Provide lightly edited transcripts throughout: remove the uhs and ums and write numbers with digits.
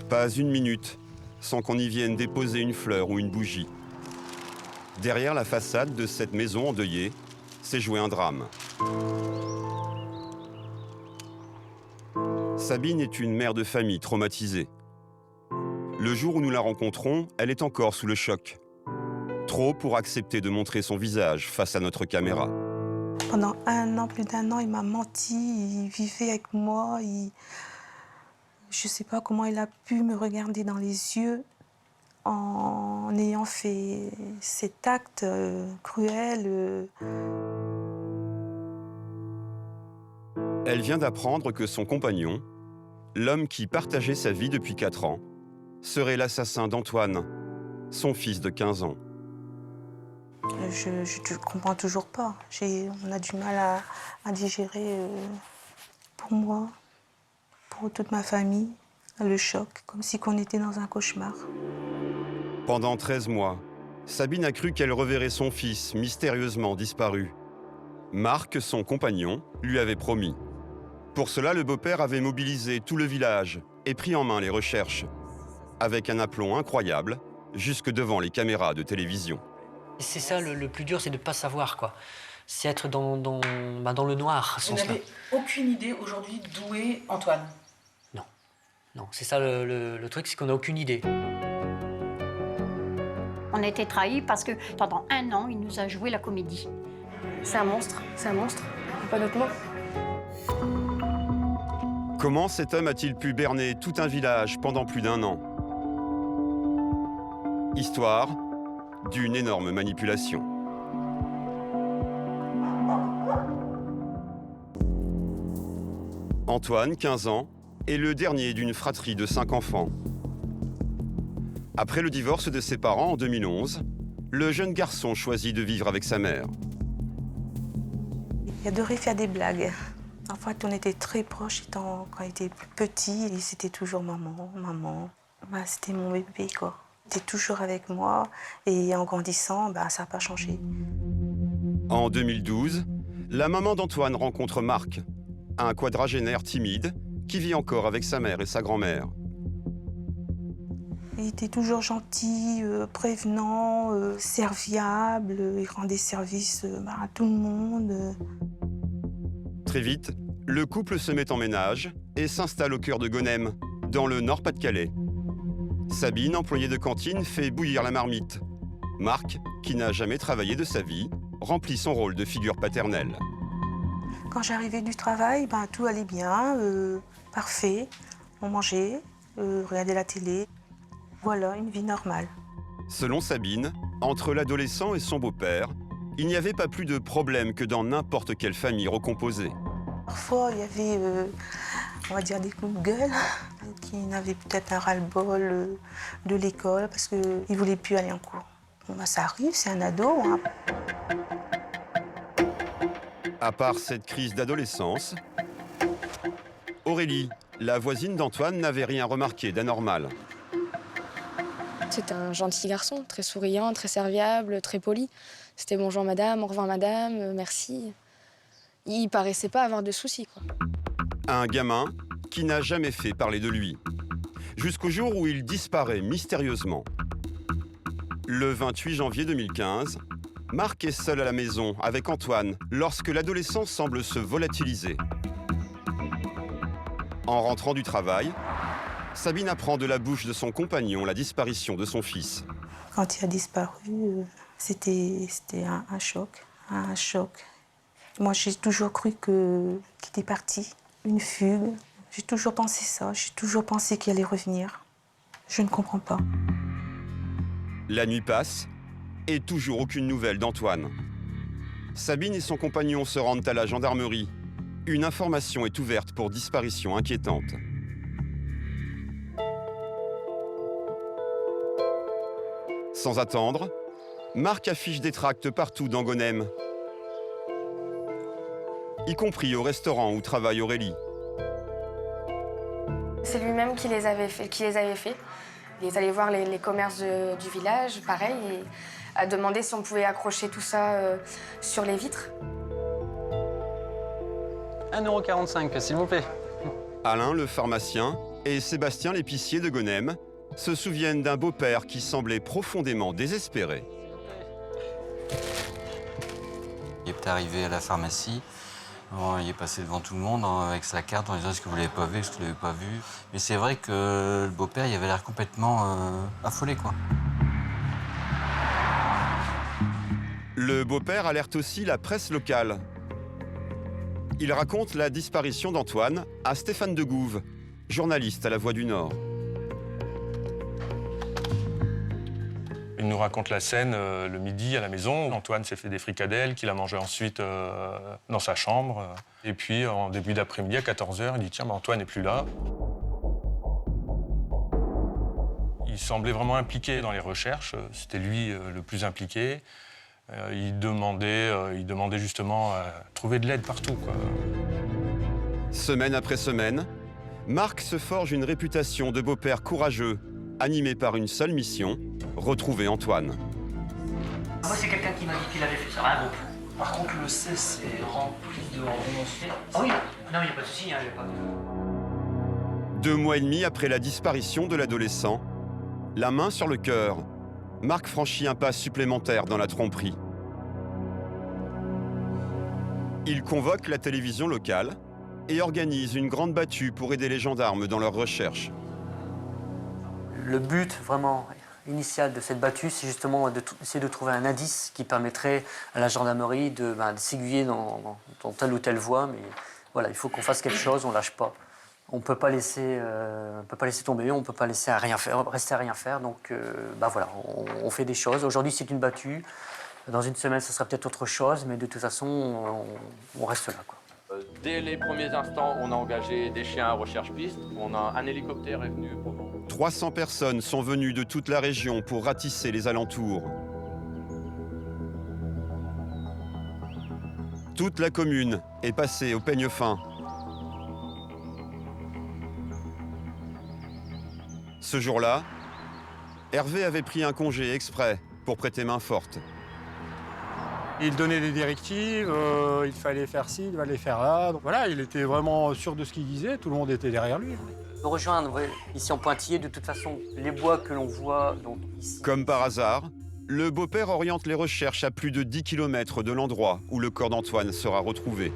Pas une minute sans qu'on y vienne déposer une fleur ou une bougie. Derrière la façade de cette maison endeuillée, s'est joué un drame. Sabine est une mère de famille traumatisée. Le jour où nous la rencontrons, elle est encore sous le choc. Trop pour accepter de montrer son visage face à notre caméra. Pendant plus d'un an, il m'a menti, il vivait avec moi. Je ne sais pas comment il a pu me regarder dans les yeux en ayant fait cet acte cruel. Elle vient d'apprendre que son compagnon, l'homme qui partageait sa vie depuis 4 ans, serait l'assassin d'Antoine, son fils de 15 ans. Je ne comprends toujours pas. On a du mal à digérer pour moi, pour toute ma famille, le choc, comme si on était dans un cauchemar. Pendant 13 mois, Sabine a cru qu'elle reverrait son fils mystérieusement disparu. Marc, son compagnon, lui avait promis. Pour cela, le beau-père avait mobilisé tout le village et pris en main les recherches, avec un aplomb incroyable, jusque devant les caméras de télévision. C'est ça le plus dur, c'est de ne pas savoir, quoi. C'est être dans le noir, à ce Vous sens-là. n'avez aucune idée aujourd'hui d'où est Antoine? Non, c'est ça le truc, c'est qu'on n'a aucune idée. On a été trahis parce que pendant 1 an, il nous a joué la comédie. C'est un monstre, pas d'autre mot. Comment cet homme a-t-il pu berner tout un village pendant plus d'1 an? Histoire d'une énorme manipulation. Antoine, 15 ans, est le dernier d'une fratrie de 5 enfants. Après le divorce de ses parents en 2011, le jeune garçon choisit de vivre avec sa mère. Il adorait faire des blagues. En fait, on était très proches quand il était plus petit. Et c'était toujours maman, maman. C'était mon bébé, quoi. Il était toujours avec moi. Et en grandissant, ça n'a pas changé. En 2012, la maman d'Antoine rencontre Marc, un quadragénaire timide qui vit encore avec sa mère et sa grand-mère. Il était toujours gentil, prévenant, serviable. Il rendait service à tout le monde. Très vite, le couple se met en ménage et s'installe au cœur de Gonem, dans le Nord-Pas-de-Calais. Sabine, employée de cantine, fait bouillir la marmite. Marc, qui n'a jamais travaillé de sa vie, remplit son rôle de figure paternelle. Quand j'arrivais du travail, tout allait bien, parfait. On mangeait, regardait la télé. Voilà, une vie normale. Selon Sabine, entre l'adolescent et son beau-père, il n'y avait pas plus de problème que dans n'importe quelle famille recomposée. Parfois, il y avait, on va dire, des coups de gueule qui n'avaient peut-être un ras-le-bol de l'école parce qu'ils ne voulaient plus aller en cours. Ça arrive, c'est un ado. Hein. À part cette crise d'adolescence, Aurélie, la voisine d'Antoine, n'avait rien remarqué d'anormal. C'était un gentil garçon, très souriant, très serviable, très poli. C'était bonjour madame, au revoir madame, merci. Il paraissait pas avoir de soucis, quoi. Un gamin qui n'a jamais fait parler de lui. Jusqu'au jour où il disparaît mystérieusement. Le 28 janvier 2015, Marc est seul à la maison avec Antoine lorsque l'adolescent semble se volatiliser. En rentrant du travail, Sabine apprend de la bouche de son compagnon la disparition de son fils. Quand il a disparu, c'était un choc, un choc. Moi, j'ai toujours cru qu'il était parti, une fugue. J'ai toujours pensé ça, j'ai toujours pensé qu'il allait revenir. Je ne comprends pas. La nuit passe et toujours aucune nouvelle d'Antoine. Sabine et son compagnon se rendent à la gendarmerie. Une information est ouverte pour disparition inquiétante. Sans attendre, Marc affiche des tracts partout dans Gonem, y compris au restaurant où travaille Aurélie. C'est lui-même qui les avait fait. Il est allé voir les commerces du village, pareil, et a demandé si on pouvait accrocher tout ça sur les vitres. 1,45 € s'il vous plaît. Alain, le pharmacien, et Sébastien l'épicier de Gonem se souviennent d'un beau-père qui semblait profondément désespéré. Il est arrivé à la pharmacie, bon, il est passé devant tout le monde avec sa carte en disant est-ce que vous l'avez pas vu, est-ce que vous l'avez pas vu. Mais c'est vrai que le beau-père, il avait l'air complètement affolé, quoi. Le beau-père alerte aussi la presse locale. Il raconte la disparition d'Antoine à Stéphane de Gouve, journaliste à La Voix du Nord. Il nous raconte la scène le midi à la maison. Antoine s'est fait des fricadelles qu'il a mangé ensuite dans sa chambre. Et puis, en début d'après-midi, à 14h, il dit « Tiens, Antoine n'est plus là ». Il semblait vraiment impliqué dans les recherches. C'était lui le plus impliqué. Il demandait justement à trouver de l'aide partout, quoi. Semaine après semaine, Marc se forge une réputation de beau-père courageux, animé par une seule mission, retrouver Antoine. Moi, c'est quelqu'un qui m'a dit qu'il avait fait ça, un groupe. Par contre, le C, c'est rempli de renoncés. Ah oui, non, il n'y a pas de souci, hein, j'ai pas... 2 mois et demi après la disparition de l'adolescent, la main sur le cœur, Marc franchit un pas supplémentaire dans la tromperie. Il convoque la télévision locale et organise une grande battue pour aider les gendarmes dans leurs recherches. Le but vraiment initial de cette battue, c'est justement d'essayer de trouver un indice qui permettrait à la gendarmerie de s'aiguiller dans telle ou telle voie. Mais voilà, il faut qu'on fasse quelque chose, on ne lâche pas. On ne peut pas laisser tomber, on ne peut pas laisser rester à rien faire. Donc voilà, on fait des choses. Aujourd'hui, c'est une battue. Dans une semaine, ce sera peut-être autre chose, mais de toute façon, on reste là, quoi. Dès les premiers instants, on a engagé des chiens à recherche-piste. Un hélicoptère est venu pour... 300 personnes sont venues de toute la région pour ratisser les alentours. Toute la commune est passée au peigne fin. Ce jour-là, Hervé avait pris un congé exprès pour prêter main forte. Il donnait des directives, il fallait faire ci, il fallait faire là. Donc voilà, il était vraiment sûr de ce qu'il disait, tout le monde était derrière lui. Nous rejoindre ici en Pointillé, de toute façon, les bois que l'on voit donc ici... Comme par hasard, le beau-père oriente les recherches à plus de 10 km de l'endroit où le corps d'Antoine sera retrouvé.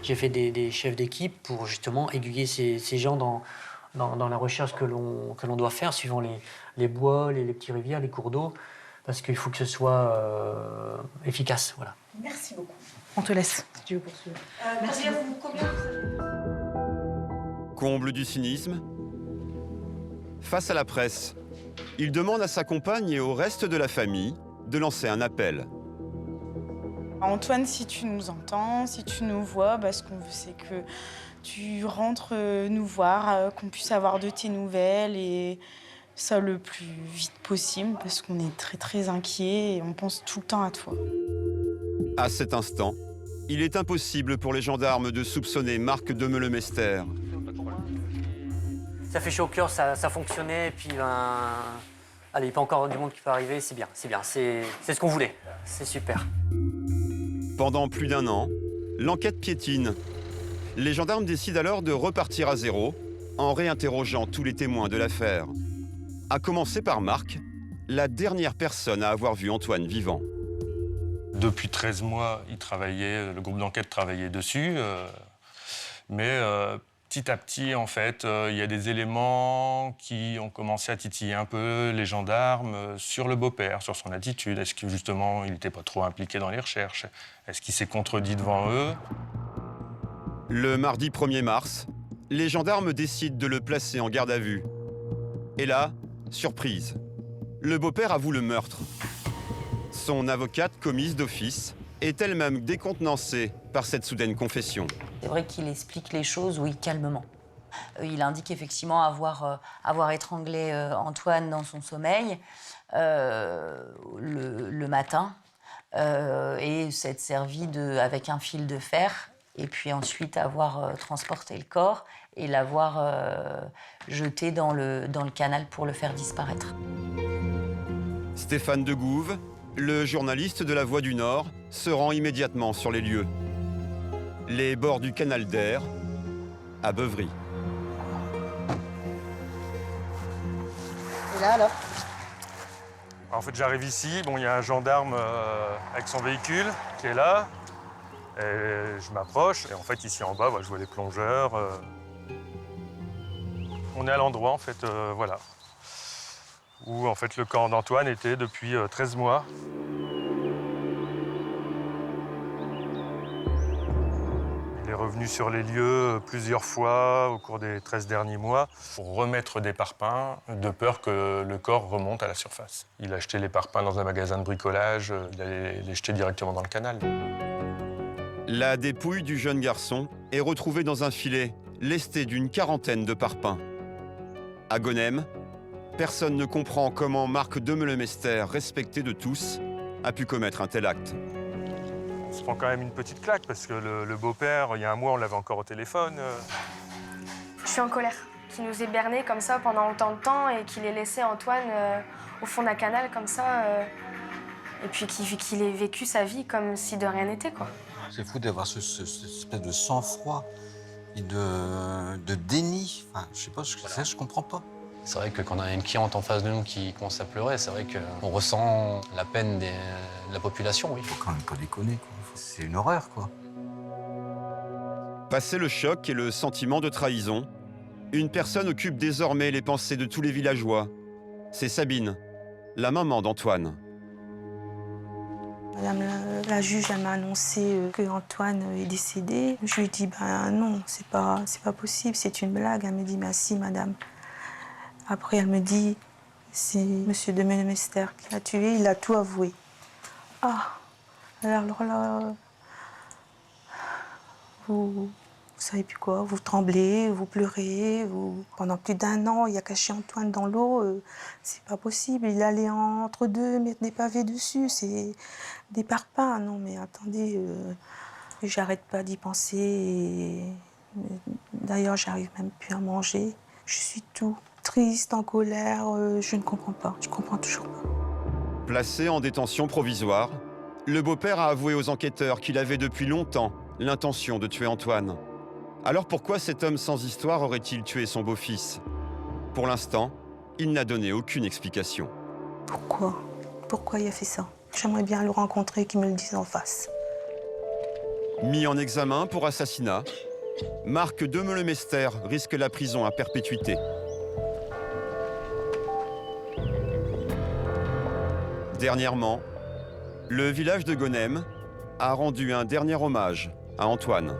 J'ai fait des chefs d'équipe pour justement aiguiller ces gens dans la recherche que l'on doit faire, suivant les bois, les petites rivières, les cours d'eau, parce qu'il faut que ce soit efficace. Voilà. Merci beaucoup. On te laisse, si tu veux poursuivre. Merci. Combien Comble du cynisme, face à la presse, il demande à sa compagne et au reste de la famille de lancer un appel. Antoine, si tu nous entends, si tu nous vois, ce qu'on veut, c'est que tu rentres nous voir, qu'on puisse avoir de tes nouvelles et ça le plus vite possible parce qu'on est très très inquiets et on pense tout le temps à toi. À cet instant, il est impossible pour les gendarmes de soupçonner Marc de Meulemester. Ça fait chaud au cœur, ça fonctionnait, et puis allez, il peut encore du monde qui peut arriver, c'est bien, c'est ce qu'on voulait, c'est super. Pendant plus d'1 an, l'enquête piétine. Les gendarmes décident alors de repartir à zéro en réinterrogeant tous les témoins de l'affaire. À commencer par Marc, la dernière personne à avoir vu Antoine vivant. Depuis 13 mois, le groupe d'enquête travaillait dessus. Mais petit à petit, en fait, il y a des éléments qui ont commencé à titiller un peu les gendarmes sur le beau-père, sur son attitude. Est-ce que justement, il n'était pas trop impliqué dans les recherches? Est-ce qu'il s'est contredit devant eux? Le mardi 1er mars, les gendarmes décident de le placer en garde à vue. Et là, surprise, le beau-père avoue le meurtre. Son avocate, commise d'office, est elle-même décontenancée par cette soudaine confession. C'est vrai qu'il explique les choses, oui, calmement. Il indique effectivement avoir étranglé Antoine dans son sommeil le matin et s'être servi avec un fil de fer et puis ensuite avoir transporté le corps et l'avoir jeté dans le canal pour le faire disparaître. Stéphane de Gouve, le journaliste de La Voix du Nord, se rend immédiatement sur les lieux. Les bords du canal d'Air, à Beuvry. Et là, alors? En fait, j'arrive ici, bon, il y a un gendarme avec son véhicule qui est là. Et je m'approche, et en fait, ici en bas, je vois les plongeurs. On est à l'endroit, en fait, voilà, où en fait, le corps d'Antoine était depuis 13 mois. Il est revenu sur les lieux plusieurs fois au cours des 13 derniers mois pour remettre des parpaings, de peur que le corps remonte à la surface. Il a acheté les parpaings dans un magasin de bricolage, il allait les jeter directement dans le canal. La dépouille du jeune garçon est retrouvée dans un filet, lesté d'une quarantaine de parpaings. À Gonem, personne ne comprend comment Marc Demelemester, respecté de tous, a pu commettre un tel acte. On se prend quand même une petite claque parce que le beau-père, il y a un mois, on l'avait encore au téléphone. Je suis en colère qu'il nous ait berné comme ça pendant autant de temps et qu'il ait laissé Antoine au fond d'un canal comme ça. Et puis qu'il ait vécu sa vie comme si de rien n'était, quoi. C'est fou d'avoir cette espèce de sang-froid et de déni. Enfin, je sais pas ce que c'est, je comprends pas. C'est vrai que quand on a une cliente en face de nous qui commence à pleurer, c'est vrai qu'on ressent la peine de la population, oui. Faut quand même pas déconner, quoi. C'est une horreur, quoi. Passé le choc et le sentiment de trahison, une personne occupe désormais les pensées de tous les villageois. C'est Sabine, la maman d'Antoine. Madame la juge, elle m'a annoncé que Antoine est décédé. Je lui ai dit, ben non, c'est pas possible, c'est une blague. Elle me dit, ben si, madame. Après, elle me dit, c'est M. Demelemester qui l'a tué, il a tout avoué. Ah, alors là, vous savez plus quoi, vous tremblez, vous pleurez, Pendant plus d'1 an, il a caché Antoine dans l'eau, c'est pas possible. Il allait entre deux mettre des pavés dessus, c'est des parpaings. Non mais attendez, j'arrête pas d'y penser. D'ailleurs, j'arrive même plus à manger. Je suis tout triste, en colère, je ne comprends pas, je comprends toujours pas. Placé en détention provisoire, le beau-père a avoué aux enquêteurs qu'il avait depuis longtemps l'intention de tuer Antoine. Alors pourquoi cet homme sans histoire aurait-il tué son beau-fils? Pour l'instant, il n'a donné aucune explication. Pourquoi il a fait ça? J'aimerais bien le rencontrer, qu'il me le dise en face. Mis en examen pour assassinat, Marc Demelemester risque la prison à perpétuité. Dernièrement, le village de Gonem a rendu un dernier hommage à Antoine.